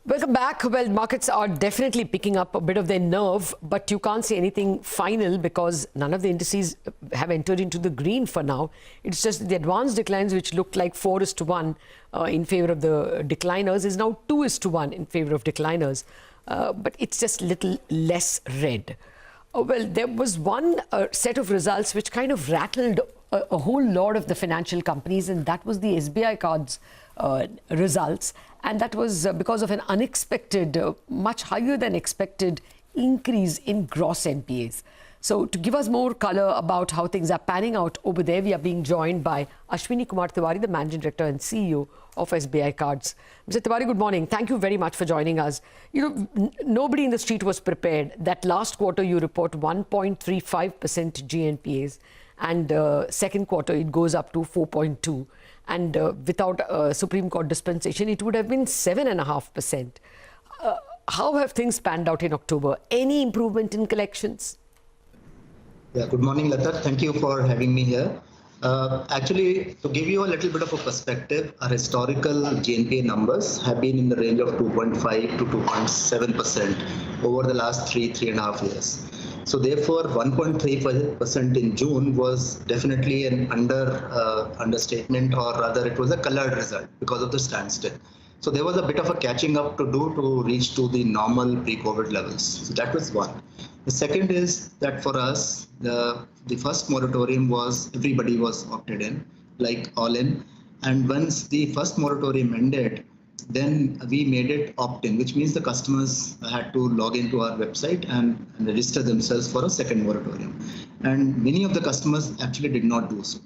Welcome back. Well, markets are definitely picking up a bit of their nerve, but you can't say anything final because none of the indices have entered into the green for now. It's just the advanced declines, which looked like 4:1 in favor of the decliners, is now 2:1 in favor of decliners. But it's just little less red. Well, there was one set of results which kind of rattled a whole lot of the financial companies, and that was the SBI Cards results. And that was because of an unexpected, much higher than expected increase in gross NPAs. So to give us more color about how things are panning out over there, we are being joined by Ashwini Kumar Tewari, the Managing Director and CEO of SBI Cards. Mr. Tewari, good morning. Thank you very much for joining us. You know, nobody in the street was prepared that last quarter you report 1.35% GNPAs, and second quarter it goes up to 4.2%. And without Supreme Court dispensation, it would have been 7.5%. How have things panned out in October? Any improvement in collections? Yeah, good morning, Lata. Thank you for having me here. Actually, to give you a little bit of a perspective, our historical GNPA numbers have been in the range of 2.5 to 2.7% over the last 3.5 years. So therefore, 1.35% in June was definitely an understatement, or rather it was a colored result because of the standstill. So there was a bit of a catching up to do to reach to the normal pre-COVID levels. So that was one. The second is that for us, the first moratorium was everybody was opted in, like all in. And once the first moratorium ended, then we made it opt-in, which means the customers had to log into our website and register themselves for a second moratorium. And many of the customers actually did not do so.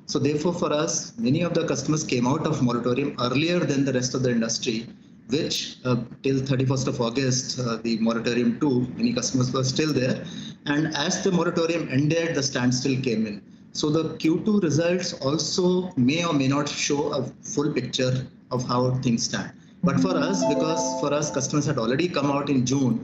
So therefore, for us, many of the customers came out of moratorium earlier than the rest of the industry, which till 31st of August, the moratorium 2, many customers were still there. And as the moratorium ended, the standstill came in. So the Q2 results also may or may not show a full picture of how things stand. But for us, because for us, customers had already come out in June,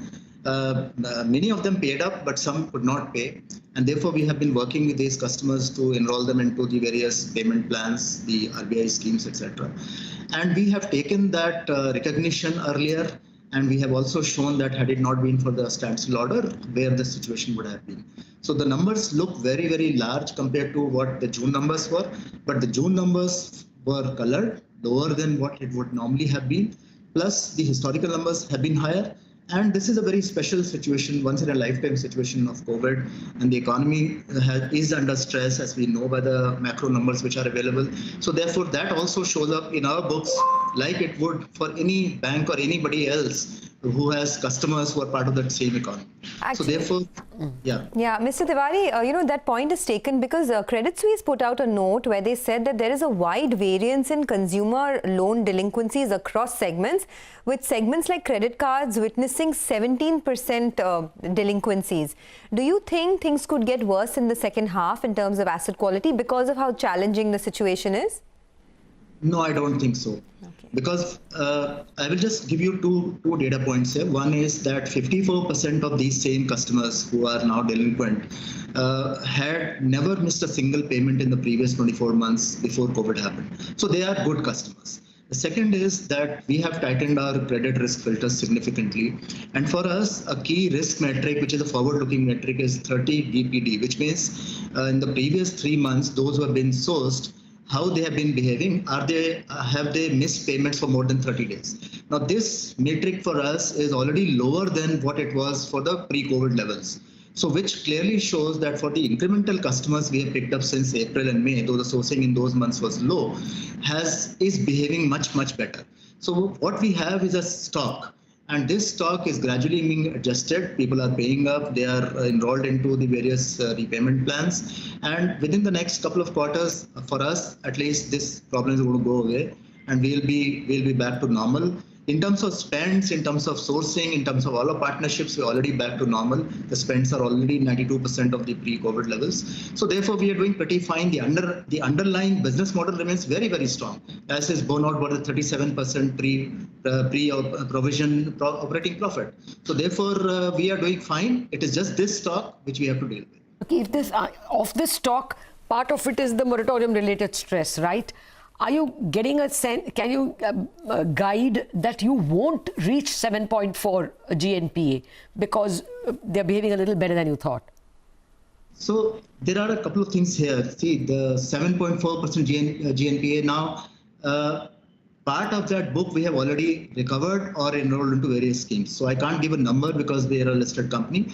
many of them paid up, but some could not pay. And therefore, we have been working with these customers to enroll them into the various payment plans, the RBI schemes, etc. And we have taken that recognition earlier. And we have also shown that had it not been for the standstill order, where the situation would have been. So the numbers look very, very large compared to what the June numbers were. But the June numbers were colored, lower than what it would normally have been. Plus, the historical numbers have been higher. And this is a very special situation, once in a lifetime situation of COVID. And the economy is under stress, as we know by the macro numbers which are available. So therefore, that also shows up in our books like it would for any bank or anybody else who has customers who are part of that same economy. Actually, so therefore, yeah. Yeah, Mr. Tewari, that point is taken because Credit Suisse put out a note where they said that there is a wide variance in consumer loan delinquencies across segments, with segments like credit cards witnessing 17% delinquencies. Do you think things could get worse in the second half in terms of asset quality because of how challenging the situation is? No, I don't think so. Okay. Because I will just give you two data points here. One is that 54% of these same customers who are now delinquent had never missed a single payment in the previous 24 months before COVID happened. So they are good customers. The second is that we have tightened our credit risk filters significantly. And for us, a key risk metric, which is a forward-looking metric, is 30 DPD, which means in the previous 3 months, those who have been sourced, how they have been behaving, have they missed payments for more than 30 days? Now, this metric for us is already lower than what it was for the pre-COVID levels. So which clearly shows that for the incremental customers we have picked up since April and May, though the sourcing in those months was low, is behaving much, much better. So what we have is a stock. And this stock is gradually being adjusted. People are paying up. They are enrolled into the various repayment plans. And within the next couple of quarters, for us, at least, this problem is going to go away. And we'll be back to normal. In terms of spends, in terms of sourcing, in terms of all our partnerships, we're already back to normal. The spends are already 92% of the pre-COVID levels. So therefore, we are doing pretty fine. The underlying business model remains very, very strong, as is borne out by the 37% pre-provision operating profit. So therefore, we are doing fine. It is just this stock which we have to deal with. Okay, if this of this stock, part of it is the moratorium-related stress, right? Are you getting a sense, can you guide that you won't reach 7.4 GNPA because they're behaving a little better than you thought? So there are a couple of things here. See, the 7.4% GNPA now, part of that book we have already recovered or enrolled into various schemes. So I can't give a number because they are a listed company.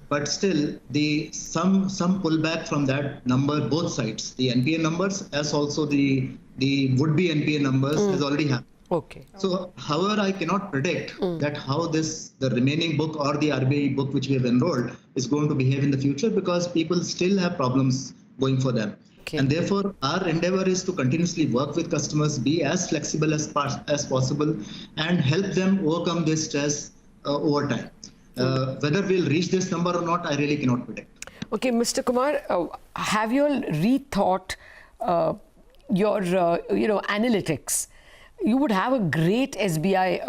But still, the some pullback from that number, both sides, the NPA numbers as also the would-be NPA numbers has already happened. Okay. So, however, I cannot predict that how the remaining book or the RBI book which we have enrolled is going to behave in the future, because people still have problems going for them. Okay. And therefore, our endeavor is to continuously work with customers, be as flexible as possible, and help them overcome this stress over time. Whether we'll reach this number or not, I really cannot predict. Okay, Mr. Kumar, have you all rethought your analytics? You would have a great SBI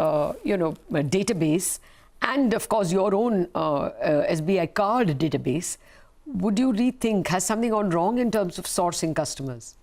database, and of course your own SBI card database. Would you rethink, has something gone wrong in terms of sourcing customers?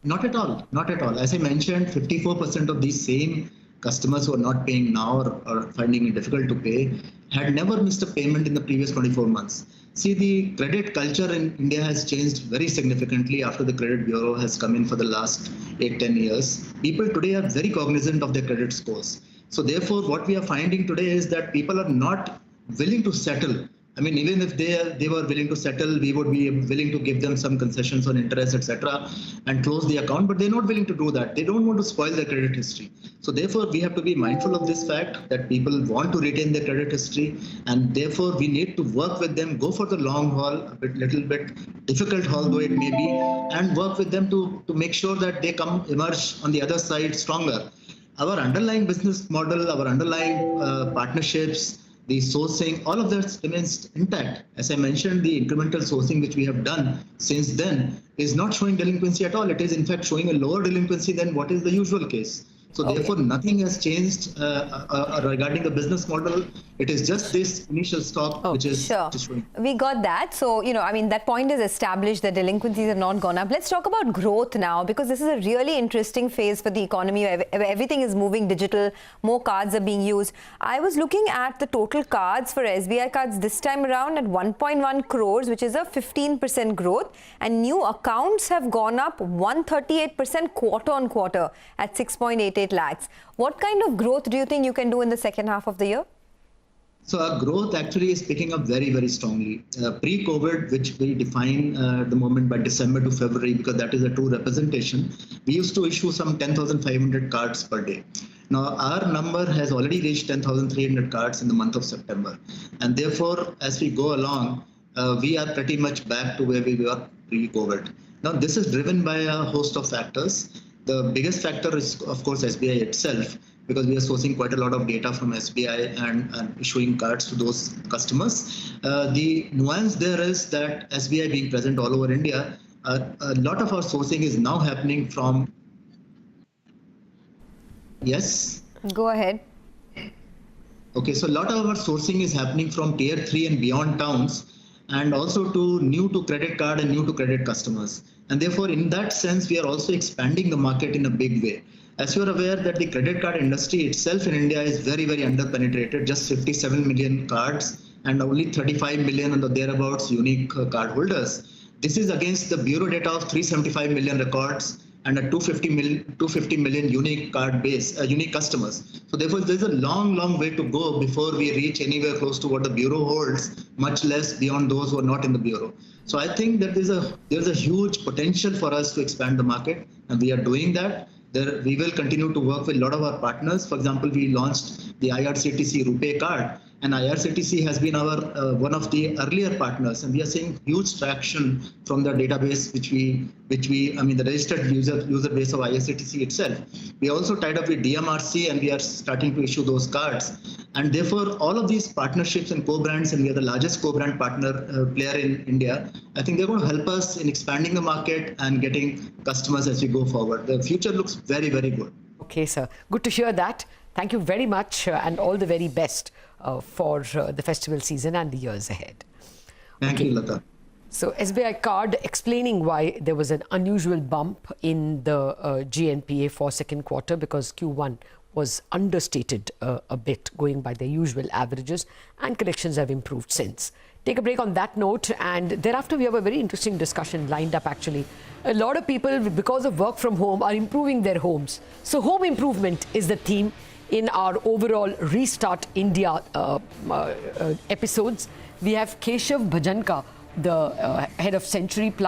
Not at all. Not at all. As I mentioned, 54% of these same customers who are not paying now or finding it difficult to pay had never missed a payment in the previous 24 months. See, the credit culture in India has changed very significantly after the Credit Bureau has come in for the last 8-10 years. People today are very cognizant of their credit scores. So therefore, what we are finding today is that people are not willing to settle. I mean, even if they were willing to settle, we would be willing to give them some concessions on interest, etc., and close the account, but they're not willing to do that. They don't want to spoil their credit history. So therefore, we have to be mindful of this fact that people want to retain their credit history, and therefore we need to work with them, go for the long haul, little bit difficult haul though it may be, and work with them to make sure that they emerge on the other side stronger. Our underlying business model, our underlying partnerships, the sourcing, all of that remains intact. As I mentioned, the incremental sourcing which we have done since then is not showing delinquency at all. It is in fact showing a lower delinquency than what is the usual case. So therefore, nothing has changed regarding the business model. It is just this initial stock which is showing. We got that. So, that point is established that delinquencies have not gone up. Let's talk about growth now, because this is a really interesting phase for the economy where everything is moving digital. More cards are being used. I was looking at the total cards for SBI cards this time around at 1.1 crores, which is a 15% growth. And new accounts have gone up 138% quarter on quarter at 6.88 lakhs. What kind of growth do you think you can do in the second half of the year? So our growth actually is picking up very, very strongly. Pre-COVID, which we define the moment by December to February, because that is a true representation, we used to issue some 10,500 cards per day. Now our number has already reached 10,300 cards in the month of September. And therefore, as we go along, we are pretty much back to where we were pre-COVID. Now this is driven by a host of factors. The biggest factor is, of course, SBI itself, because we are sourcing quite a lot of data from SBI and issuing cards to those customers. The nuance there is that SBI being present all over India, a lot of our sourcing is now happening from... Yes? Go ahead. Okay, so a lot of our sourcing is happening from tier 3 and beyond towns, and also to new to credit card and new to credit customers. And therefore, in that sense, we are also expanding the market in a big way. As you are aware that the credit card industry itself in India is very, very under-penetrated, just 57 million cards and only 35 million and thereabouts unique card holders. This is against the bureau data of 375 million records and a 250 million unique card base, unique customers. So therefore, there's a long, long way to go before we reach anywhere close to what the bureau holds, much less beyond those who are not in the bureau. So I think that there's a huge potential for us to expand the market, and we are doing that. We will continue to work with a lot of our partners. For example, we launched the IRCTC RuPay card, and IRCTC has been our one of the earlier partners, and we are seeing huge traction from the database, the registered user base of IRCTC itself. We also tied up with DMRC, and we are starting to issue those cards. And therefore, all of these partnerships and co-brands, and we are the largest co-brand partner player in India, I think they're going to help us in expanding the market and getting customers as we go forward. The future looks very, very good. Okay, sir. Good to hear that. Thank you very much and all the very best for the festival season and the years ahead. Thank you, Lata. So SBI Card explaining why there was an unusual bump in the GNPA for second quarter, because Q1 was understated a bit going by their usual averages, and collections have improved since. Take a break on that note, and thereafter we have a very interesting discussion lined up actually. A lot of people, because of work from home, are improving their homes. So home improvement is the theme in our overall Restart India episodes. We have Keshav Bhajanka, the head of Century Plus.